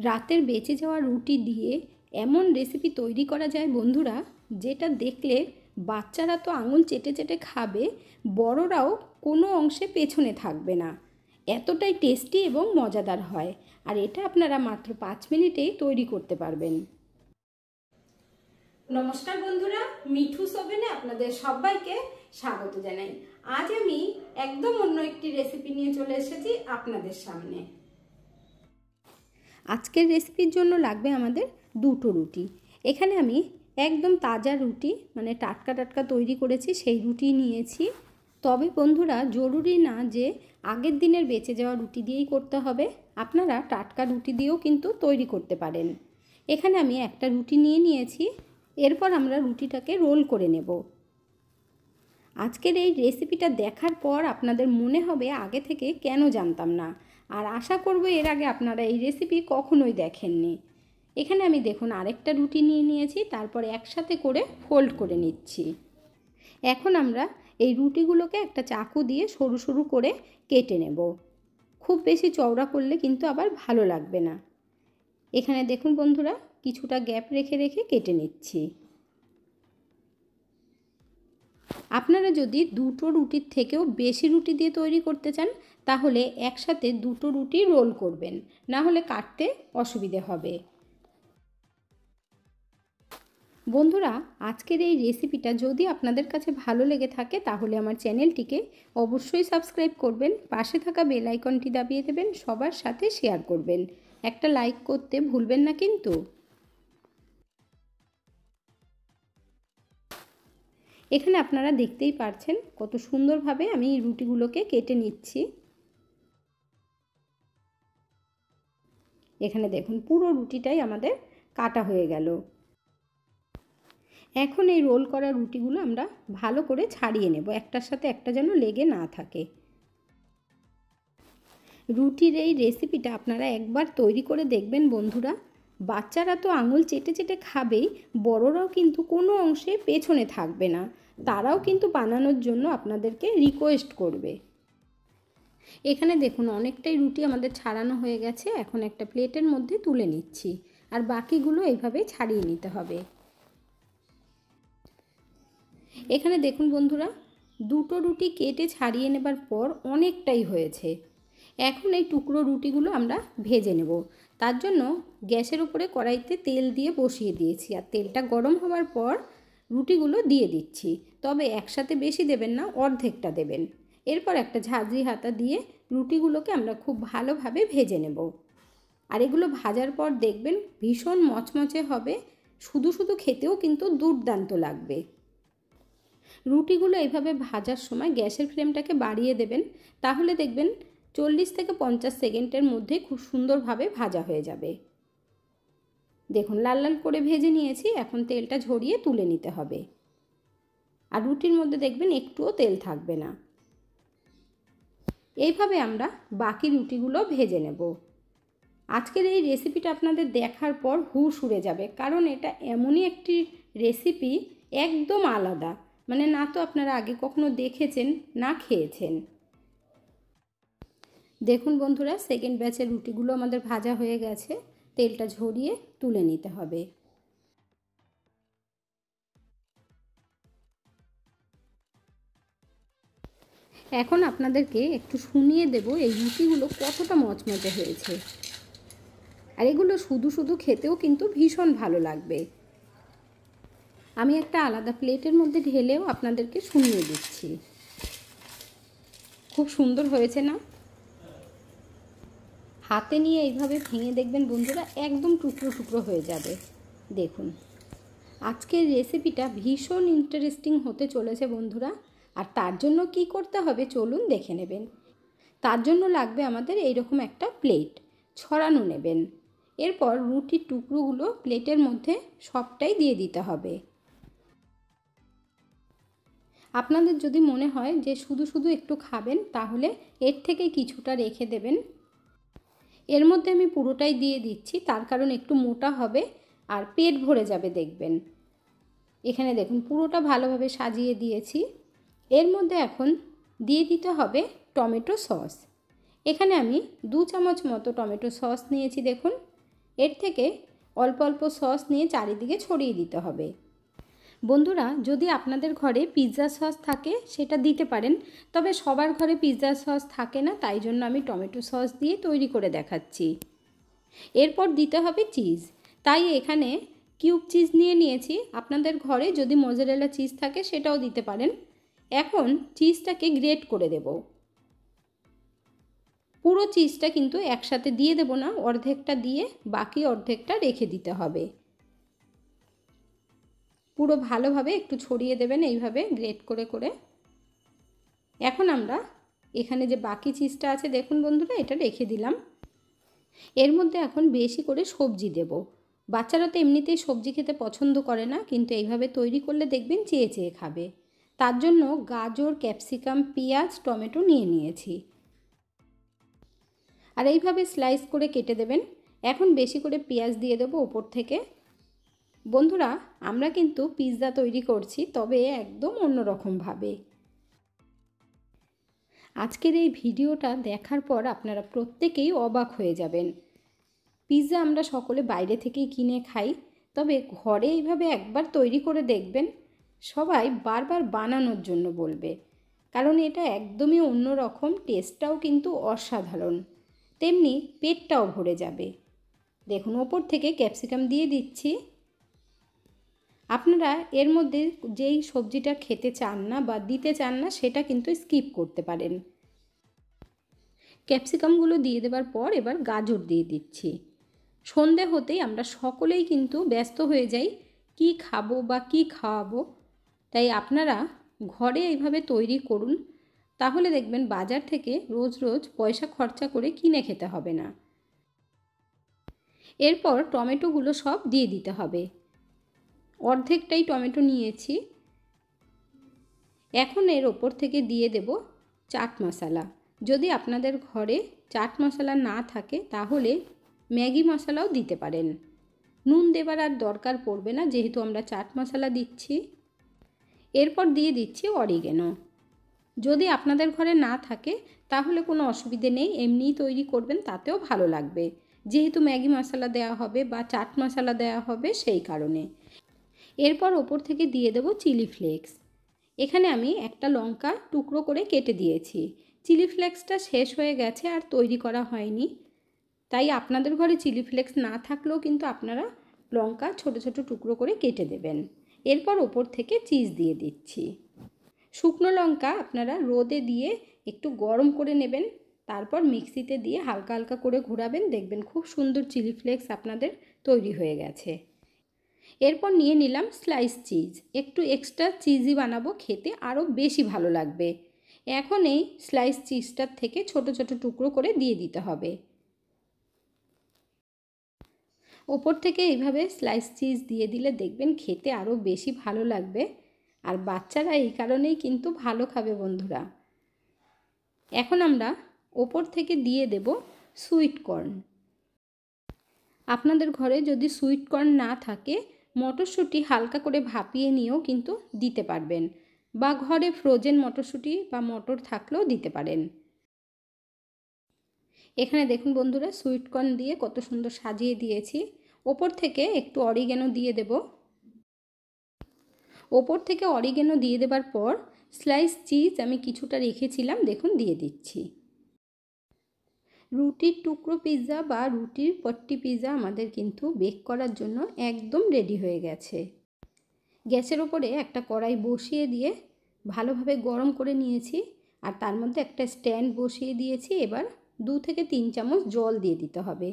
রাতের বেঁচে যাওয়া রুটি দিয়ে এমন রেসিপি তৈরি করা যায় বন্ধুরা, যেটা দেখলে বাচ্চারা তো আঙুল চেটে চেটে খাবে, বড়রাও কোনো অংশে পেছনে থাকবে না। এতটাই টেস্টি এবং মজাদার হয়। আর এটা আপনারা মাত্র 5 মিনিটেই তৈরি করতে পারবেন। নমস্কার বন্ধুরা, মিঠুস ওভেনে আপনাদের সবাইকে স্বাগত জানাই। আজ আমি একদম অন্য একটি রেসিপি নিয়ে চলে এসেছি আপনাদের সামনে। আজকের রেসিপির জন্য লাগবে আমাদের 2টো রুটি। এখানে আমি একদম তাজা রুটি, মানে টাটকা টাটকা তৈরি করেছি, সেই রুটি নিয়েছি। তবে বন্ধুরা, জরুরি না যে আগের দিনের বেঁচে যাওয়া রুটি দিয়েই করতে হবে, আপনারা টাটকা রুটি দিয়েও কিন্তু তৈরি করতে পারেন। এখানে আমি একটা রুটি নিয়েছি। এরপর আমরা রুটিটাকে রোল করে নেব। আজকের এই রেসিপিটা দেখার পর আপনাদের মনে হবে আগে থেকে কেন জানতাম না, আর আশা করব এর আগে আপনারা এই রেসিপি কখনোই দেখেননি। এখানে আমি দেখুন আরেকটা রুটি নিয়েছি, তারপরে একসাথে করে ফোল্ড করে নিচ্ছি। এখন আমরা এই রুটিগুলোকে একটা চাকু দিয়ে সরু সরু করে কেটে নেব। খুব বেশি চওড়া করলে কিন্তু আবার ভালো লাগবে না। এখানে দেখুন বন্ধুরা, কিছুটা গ্যাপ রেখে রেখে কেটে নিচ্ছি। আপনারা যদি 2টো রুটির থেকেও বেশি রুটি দিয়ে তৈরি করতে চান, তাহলে একসাথে 2টো রুটি রোল করবেন, না হলে কাটতে অসুবিধে হবে। বন্ধুরা, আজকের এই রেসিপিটা যদি আপনাদের কাছে ভালো লেগে থাকে, তাহলে আমার চ্যানেলটিকে অবশ্যই সাবস্ক্রাইব করবেন, পাশে থাকা বেল আইকনটি দাবিয়ে দেবেন, সবার সাথে শেয়ার করবেন। একটা লাইক করতে ভুলবেন না কিন্তু। এখানে আপনারা দেখতেই পারছেন কত সুন্দরভাবে আমি এই রুটিগুলোকে কেটে নিচ্ছি। এখানে দেখুন পুরো রুটিটাই আমাদের কাটা হয়ে গেল। এখন এই রোল করা রুটিগুলো আমরা ভালো করে ছাড়িয়ে নেব, একটার সাথে একটা যেন লেগে না থাকে। রুটির এই রেসিপিটা আপনারা একবার তৈরি করে দেখবেন বন্ধুরা। বাচ্চারা তো আঙুল চেটে চেটে খাবেই, বড়রাও কিন্তু কোনো অংশে পেছনে থাকবে না। তারাও কিন্তু বানানোর জন্য আপনাদেরকে রিকোয়েস্ট করবে। এখানে দেখুন অনেকটাই রুটি আমাদের ছাড়ানো হয়ে গেছে। এখন একটা প্লেটের মধ্যে তুলে নিচ্ছি, আর বাকিগুলো এইভাবে ছাড়িয়ে নিতে হবে। এখানে দেখুন বন্ধুরা, 2টো রুটি কেটে ছাড়িয়ে নেবার পর অনেকটাই হয়েছে। এখন এই টুকরো রুটিগুলো আমরা ভেজে নেব। তার জন্য গ্যাসের উপরে কড়াইতে তেল দিয়ে বসিয়ে দিয়েছি, আর তেলটা গরম হওয়ার পর রুটিগুলো দিয়ে দিচ্ছি। তবে একসাথে বেশি দেবেন না, অর্ধেকটা দেবেন। এরপর একটা ঝাঁঝরি হাতা দিয়ে রুটিগুলোকে আমরা খুব ভালোভাবে ভেজে নেব। আর এগুলো ভাজার পর দেখবেন ভীষণ মচমচে হবে, শুধু শুধু খেতেও কিন্তু দুর্দান্ত লাগবে। রুটিগুলো এইভাবে ভাজার সময় গ্যাসের ফ্লেমটাকে বাড়িয়ে দেবেন, তাহলে দেখবেন 40 থেকে 50 সেকেন্ডের মধ্যে খুব সুন্দরভাবে ভাজা হয়ে যাবে। দেখুন লাল লাল করে ভেজে নিয়েছি, এখন তেলটা ঝরিয়ে তুলে নিতে হবে। আর রুটির মধ্যে দেখবেন একটুও তেল থাকবে না। এইভাবে আমরা বাকি রুটিগুলো ভেজে নেব। আজকের এই রেসিপিটা আপনাদের দেখার পর হুশ উড়ে যাবে, কারণ এটা এমনই একটি রেসিপি একদম আলাদা, মানে না তো আপনারা আগে কখনো দেখেছেন না খেয়েছেন। দেখুন বন্ধুরা, সেকেন্ড ব্যাচের রুটিগুলো আমাদের ভাজা হয়ে গেছে। তেলটা ঝরিয়ে তুলে নিতে হবে। এখন আপনাদেরকে একটু শুনিয়ে দেব এই রুটিগুলো কতটা মচমচে হয়েছে। আর এগুলো শুধু শুধু খেতেও কিন্তু ভীষণ ভালো লাগবে। আমি একটা আলাদা প্লেটের মধ্যে ঢেলেও আপনাদেরকে শুনিয়ে দিচ্ছি। খুব সুন্দর হয়েছে না? হাতে নিয়ে এইভাবে ভেঙে দেখবেন বন্ধুরা, একদম টুকরো টুকরো হয়ে যাবে। দেখুন আজকের রেসিপিটা ভীষণ ইন্টারেস্টিং হতে চলেছে বন্ধুরা। আর তার জন্য কি করতে হবে চলুন দেখে নেবেন। তার জন্য লাগবে আমাদের এইরকম একটা প্লেট, ছড়ানো নেবেন। এরপর রুটির টুকরোগুলো প্লেটের মধ্যে সবটাই দিয়ে দিতে হবে। আপনাদের যদি মনে হয় যে শুধু শুধু একটু খাবেন, তাহলে এর থেকে কিছুটা রেখে দেবেন। এর মধ্যে আমি পুরোটাই দিয়ে দিচ্ছি, তার কারণ একটু মোটা হবে আর পেট ভরে যাবে দেখবেন। এখানে দেখুন পুরোটা ভালোভাবে সাজিয়ে দিয়েছি। এর মধ্যে এখন দিয়ে দিতে হবে টমেটো সস। এখানে আমি 2 চামচ মতো টমেটো সস নিয়েছি। দেখুন এর থেকে অল্প অল্প সস নিয়ে চারিদিকে ছড়িয়ে দিতে হবে। বন্ধুরা, যদি আপনাদের ঘরে পিৎজা সস থাকে সেটা দিতে পারেন, তবে সবার ঘরে পিৎজা সস থাকে না, তাই জন্য আমি টমেটো সস দিয়ে তৈরি করে দেখাচ্ছি। এরপর দিতে হবে চিজ, তাই এখানে কিউব চিজ নিয়ে নিয়েছি। আপনাদের ঘরে যদি মোজারেলা চিজ থাকে সেটাও দিতে পারেন। এখন চিজটাকে গ্রেট করে দেব। পুরো চিজটা কিন্তু একসাথে দিয়ে দেব না, অর্ধেকটা দিয়ে বাকি অর্ধেকটা রেখে দিতে হবে। পুরো ভালোভাবে একটু ছড়িয়ে দেবেন এইভাবে গ্রেট করে করে। এখন আমরা এখানে যে বাকি চিজটা আছে দেখুন বন্ধুরা, এটা রেখে দিলাম। এর মধ্যে এখন বেশি করে সবজি দেব। বাচ্চারা তো এমনিতেই সবজি খেতে পছন্দ করে না, কিন্তু এইভাবে তৈরি করলে দেখবেন চেয়ে চেয়ে খাবে। তার জন্য গাজর, ক্যাপসিকাম, পেঁয়াজ, টমেটো নিয়ে নিয়েছি, আর এইভাবে স্লাইস করে কেটে দেবেন। এখন বেশি করে পেঁয়াজ দিয়ে দেবো ওপর থেকে। বন্ধুরা, আমরা কিন্তু পিৎজা তৈরি করছি, তবে একদম অন্যরকমভাবে। আজকের এই ভিডিওটা দেখার পর আপনারা প্রত্যেকেই অবাক হয়ে যাবেন। পিৎজা আমরা সকলে বাইরে থেকেই কিনে খাই, তবে ঘরে এইভাবে একবার তৈরি করে দেখবেন, সবাই বারবার বানানোর জন্য বলবে, কারণ এটা একদমই অন্যরকম। টেস্টটাও কিন্তু অসাধারণ, তেমনি পেটটাও ভরে যাবে। দেখুন, ওপর থেকে ক্যাপসিকাম দিয়ে দিচ্ছি। আপনারা এর মধ্যে যেই সবজিটা খেতে চান না বা দিতে চান না সেটা কিন্তু স্কিপ করতে পারেন। ক্যাপসিকামগুলো দিয়ে দেওয়ার পর এবার গাজর দিয়ে দিচ্ছি। সন্ধে হতেই আমরা সকলেই কিন্তু ব্যস্ত হয়ে যাই কি খাবো বা কি খাওয়াবো, তাই আপনারা ঘরে এইভাবে তৈরি করুন, তাহলে দেখবেন বাজার থেকে রোজ রোজ পয়সা খরচা করে কিনে খেতে হবে না। এরপর টমেটোগুলো সব দিয়ে দিতে হবে। অর্ধেকটাই টমেটো নিয়েছি। এখন এর ওপর থেকে দিয়ে দেব চাট মশলা। যদি আপনাদের ঘরে চাট মশলা না থাকে তাহলে ম্যাগি মশলাও দিতে পারেন। নুন দেবার আর দরকার পড়বে না, যেহেতু আমরা চাট মশলা দিচ্ছি। এরপর দিয়ে দিচ্ছি অরিগেনো। যদি আপনাদের ঘরে না থাকে তাহলে কোনো অসুবিধে নেই, এমনিই তৈরি করবেন, তাতেও ভালো লাগবে, যেহেতু ম্যাগি মশলা দেওয়া হবে বা চাট মশলা দেওয়া হবে সেই কারণে। এরপর ওপর থেকে দিয়ে দেব চিলি ফ্লেক্স। এখানে আমি একটা লঙ্কা টুকরো করে কেটে দিয়েছি। চিলি ফ্লেক্সটা শেষ হয়ে গেছে আর তৈরি করা হয়নি, তাই আপনাদের ঘরে চিলি ফ্লেক্স না থাকলেও কিন্তু আপনারা লঙ্কা ছোট ছোট টুকরো করে কেটে দেবেন। এরপর ওপর থেকে চিজ দিয়ে দিচ্ছি। শুকনো লঙ্কা আপনারা রোদে দিয়ে একটু গরম করে নেবেন, তারপর মিক্সিতে দিয়ে হালকা হালকা করে ঘোরাবেন, দেখবেন খুব সুন্দর চিলি ফ্লেক্স আপনাদের তৈরি হয়ে গেছে। এরপর নিয়ে নিলাম স্লাইস চিজ। একটু এক্সট্রা চিজি বানাবো, খেতে আরও বেশি ভালো লাগবে। এখন এই স্লাইস চিজটার থেকে ছোট ছোট টুকরো করে দিয়ে দিতে হবে। ওপর থেকে এইভাবে স্লাইস চিজ দিয়ে দিলে দেখবেন খেতে আরও বেশি ভালো লাগবে, আর বাচ্চারা এই কারণেই কিন্তু ভালো খাবে বন্ধুরা। এখন আমরা ওপর থেকে দিয়ে দেব সুইট কর্ন। আপনাদের ঘরে যদি সুইট কর্ন না থাকে মটরশুঁটি হালকা করে ভাপিয়ে নিয়েও কিন্তু দিতে পারবেন, বা ঘরে ফ্রোজেন মটরশুঁটি বা মটর থাকলেও দিতে পারেন। এখানে দেখুন বন্ধুরা, সুইট কর্ন দিয়ে কত সুন্দর সাজিয়ে দিয়েছি। ওপর থেকে একটু অরিগেনো দিয়ে দেব। ওপর থেকে অরিগেনো দিয়ে দেবার পর স্লাইস চিজ আমি কিছুটা রেখেছিলাম, দেখুন দিয়ে দিচ্ছি। রুটির টুকরো পিৎজা বা রুটির পট্টি পিৎজা আমাদের কিন্তু বেক করার জন্য একদম রেডি হয়ে গেছে। গ্যাসের ওপরে একটা কড়াই বসিয়ে দিয়ে ভালোভাবে গরম করে নিয়েছি, আর তার মধ্যে একটা স্ট্যান্ড বসিয়ে দিয়েছি। এবার 2 থেকে 3 চামচ জল দিয়ে দিতে হবে।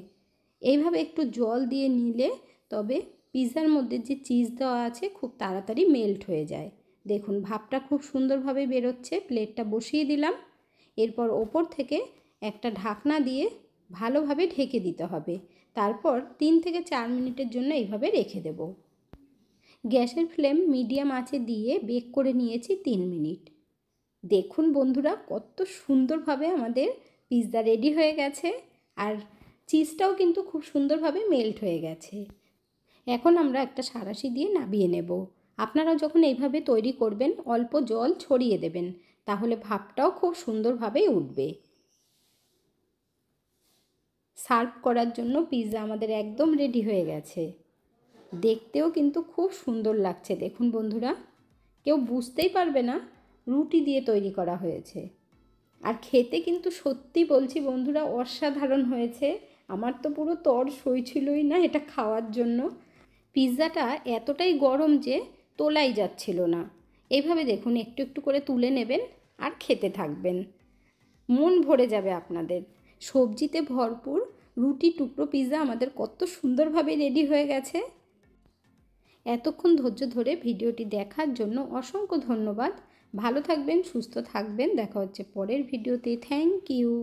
এইভাবে একটু জল দিয়ে নিলে তবে পিৎজার মধ্যে যে চিজ দেওয়া আছে খুব তাড়াতাড়ি মেল্ট হয়ে যায়। দেখুন ভাপটা খুব সুন্দরভাবে বেরোচ্ছে। প্লেটটা বসিয়ে দিলাম। এরপর ওপর থেকে একটা ঢাকনা দিয়ে ভালোভাবে ঢেকে দিতে হবে। তারপর 3 থেকে 4 মিনিটের জন্য এইভাবে রেখে দেব। গ্যাসের ফ্লেম মিডিয়াম আঁচে দিয়ে বেক করে নিয়েছি 3 মিনিট। দেখুন বন্ধুরা, কত সুন্দরভাবে আমাদের পিৎজা রেডি হয়ে গেছে, আর চিজটাও কিন্তু খুব সুন্দরভাবে মেল্ট হয়ে গেছে। এখন আমরা একটা সাঁড়াশি দিয়ে নামিয়ে নেব। আপনারা যখন এইভাবে তৈরি করবেন অল্প জল ছড়িয়ে দেবেন, তাহলে ভাপটাও খুব সুন্দরভাবে উঠবে। সার্ভ করার জন্য পিৎজা আমাদের একদম রেডি হয়ে গেছে। দেখতেও কিন্তু খুব সুন্দর লাগছে। দেখুন বন্ধুরা, কেউ বুঝতেই পারবে না রুটি দিয়ে তৈরি করা হয়েছে। আর খেতে কিন্তু সত্যি বলছি বন্ধুরা, অসাধারণ হয়েছে। আমার তো পুরো তর সইছিলই না এটা খাওয়ার জন্য। পিৎজাটা এতটাই গরম যে তোলাই যাচ্ছিল না। এইভাবে দেখুন একটু একটু করে তুলে নেবেন আর খেতে থাকবেন, মন ভরে যাবে আপনাদের। সবজিতে ভরপুর রুটি টুকরো পিৎজা আমাদের কত সুন্দরভাবে রেডি হয়ে গেছে। এতক্ষণ ধৈর্য ধরে ভিডিওটি দেখার জন্য অসংখ্য ধন্যবাদ। ভালো থাকবেন, সুস্থ থাকবেন। দেখা হচ্ছে পরের ভিডিওতে। Thank you.